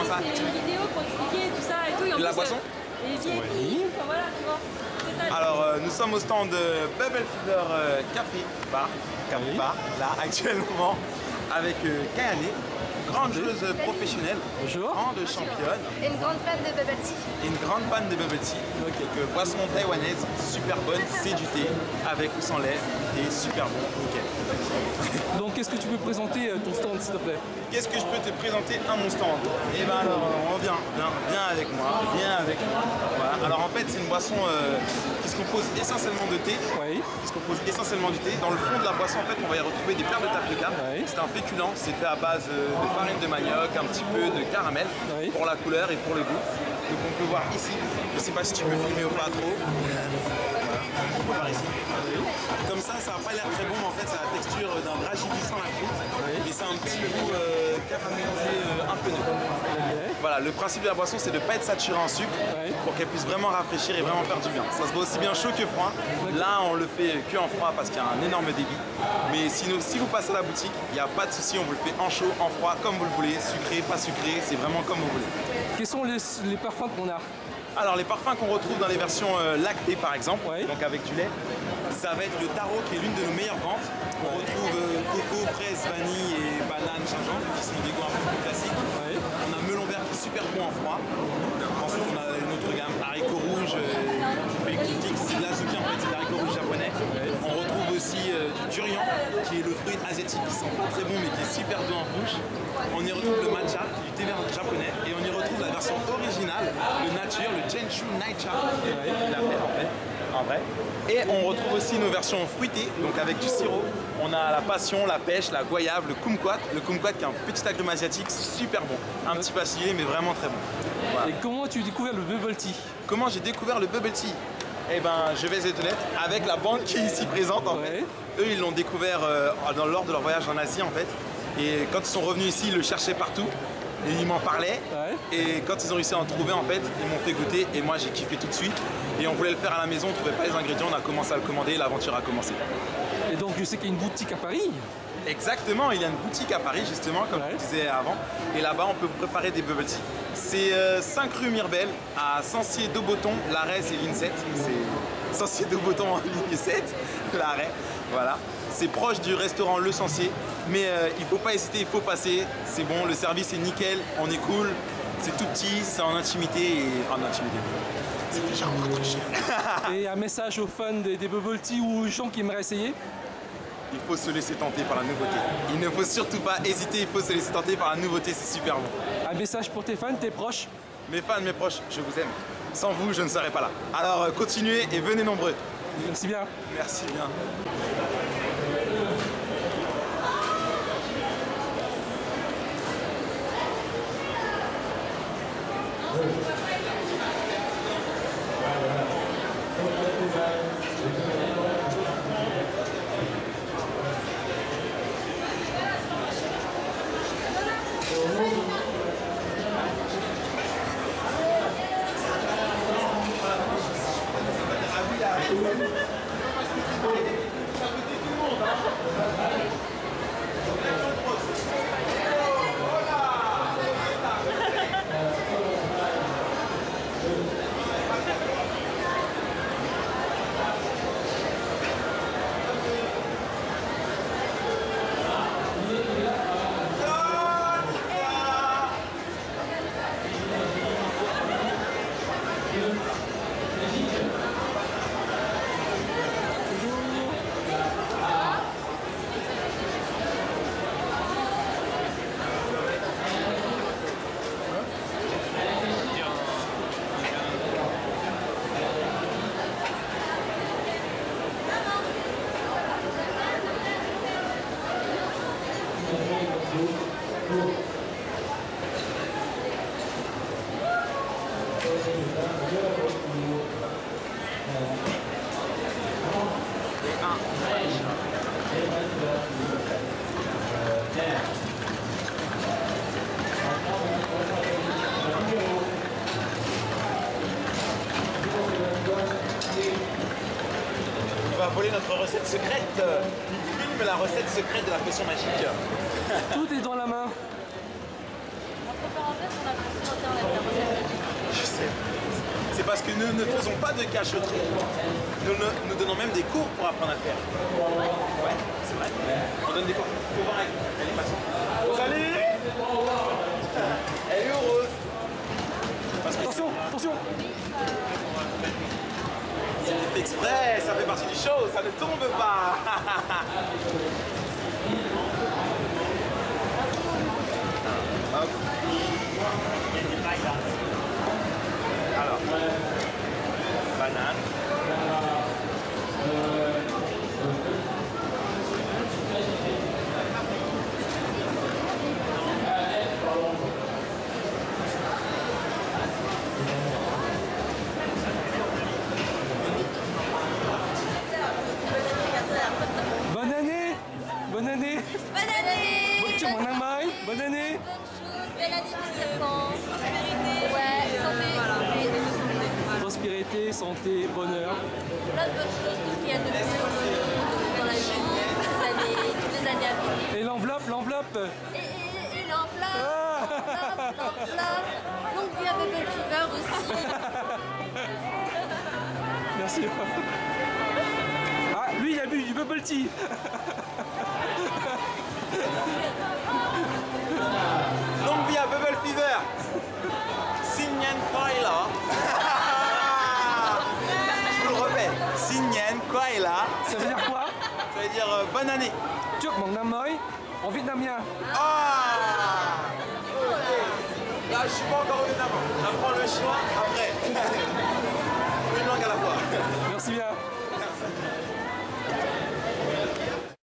ça. C'est une vidéo pour expliquer tout ça et tout. Et en La plus, boisson les VIP, enfin voilà, tu vois. C'est ça. Alors, nous sommes au stand de Bubble Fever Café Bar, là, actuellement, avec Kayane, grande joueuse professionnelle, Bonjour. grande championne, Et une grande fan de bubble tea. et une grande fan de bubble tea. Donc, boisson taïwanaise, super bonne, c'est du thé, avec ou sans lait, et super bon, nickel. Donc qu'est-ce que tu peux présenter ton stand s'il te plaît? Qu'est-ce que je peux te présenter à mon stand? Et ben alors, viens avec moi, viens avec moi. Voilà. Alors en fait, c'est une boisson qui se compose essentiellement de thé. Oui. Qui se compose essentiellement du thé. Dans le fond de la boisson, en fait, on va y retrouver des perles de tapioca. Oui. C'est un féculent, c'est fait à base de farine de manioc, un petit peu de caramel Oui. pour la couleur et pour le goût. Donc on peut voir ici, je sais pas si tu peux filmer ou pas trop. Voilà. On peut voir ici. Comme ça va pas l'air très bon, mais en fait, c'est la texture d'un dragibus sans la fruite. Et c'est un petit goût caramélisé un peu neutre. Voilà, le principe de la boisson, c'est de ne pas être saturé en sucre pour qu'elle puisse vraiment rafraîchir et vraiment faire du bien. Ça se voit aussi bien chaud que froid. Là, on le fait que en froid parce qu'il y a un énorme débit. Mais sinon, si vous passez à la boutique, il n'y a pas de souci, on vous le fait en chaud, en froid, comme vous le voulez, sucré, pas sucré, c'est vraiment comme vous voulez. Quels sont les parfums qu'on a? Alors, les parfums qu'on retrouve dans les versions lactées, par exemple, Ouais. donc avec du lait, ça va être le taro qui est l'une de nos meilleures ventes. On retrouve coco, fraise, vanille et banane, gingembre, qui sont des goûts un peu plus classiques. Ouais. On a melon vert qui est super bon en froid. Ensuite, on a une autre gamme, haricots rouges, c'est de l'azuki en fait, c'est de l'haricot rouge japonais. On retrouve aussi du durian, qui est le fruit asiatique qui sent pas très bon mais qui est super doux en bouche. On y retrouve le matcha, du thé vert japonais, et on y retrouve la version originale, le nature, le Chenshu Naicha, il l'appelle en vrai. Et on retrouve aussi nos versions fruitées, donc avec du sirop. On a la passion, la pêche, la goyave, le kumquat qui est un petit agrume asiatique super bon. Un petit passilier mais vraiment très bon. Voilà. Et comment tu as découvert le bubble tea? Comment j'ai découvert le bubble tea? Eh ben, je vais être honnête, avec la banque qui est ici présente en fait. Eux, ils l'ont découvert lors de leur voyage en Asie en fait. Et quand ils sont revenus ici, ils le cherchaient partout. Et ils m'en parlaient. Et quand ils ont réussi à en trouver en fait, ils m'ont fait goûter. Et moi, j'ai kiffé tout de suite. Et on voulait le faire à la maison, on ne trouvait pas les ingrédients, on a commencé à le commander et l'aventure a commencé. Et donc je sais qu'il y a une boutique à Paris. Exactement, il y a une boutique à Paris justement, comme je disais avant. Et là-bas, on peut vous préparer des bubble tea. C'est 5 rue Mirbel, à Sancier-Dauboton, l'Arrêt et ligne 7. C'est Sancier-Dauboton en ligne 7, l'Arrêt, voilà. C'est proche du restaurant Le Sancier, mais il ne faut pas hésiter, il faut passer. C'est bon, le service est nickel, on est cool, c'est tout petit, c'est en intimité et en intimité. C'est déjà encore trop cher. Et un message aux fans des bubble tea ou aux gens qui aimeraient essayer? Il faut se laisser tenter par la nouveauté. Il ne faut surtout pas hésiter, il faut se laisser tenter par la nouveauté, c'est super bon. Un message pour tes fans, tes proches? Mes fans, mes proches, je vous aime. Sans vous, je ne serais pas là. Alors continuez et venez nombreux. Merci bien. Merci bien. Il va voler notre recette secrète. Il filme la recette secrète de la potion magique. Tout est dans la main. Entre parenthèses, on a parce que nous ne faisons pas de cachotterie. Nous donnons même des cours pour apprendre à faire. Ouais, c'est vrai. On donne des cours. Faut voir avec. Elle est patiente. Rosalie, elle est heureuse. Parce que Attention, attention. c'était fait exprès, ça fait partie du show, ça ne tombe pas. Hop. Alors, banane. Bonne année. Bonne année. Bonne année! Bonne année. Bonne année. Belle année du serpent! Prospérité! Ouais, santé! Santé! Prospérité, santé, bonheur. Plein de bonnes choses, tout ce qu'il y a de mieux dans la vie, toutes les années à venir. Et l'enveloppe, l'enveloppe. Et l'enveloppe! L'enveloppe! Donc, il y a Bubble Fever aussi. Merci. Ah, lui il a bu du bubble tea. Longue vie à Bubble Fever. Sinyan Kwaila. Je vous le répète. Sinyan Kwaila. Ça veut dire quoi? Ça veut dire bonne année. Chúc mừng năm mới en vietnamien. Ah. Là, je suis pas encore au Vietnam. J'apprends le chinois après. Une langue à la fois. Merci bien.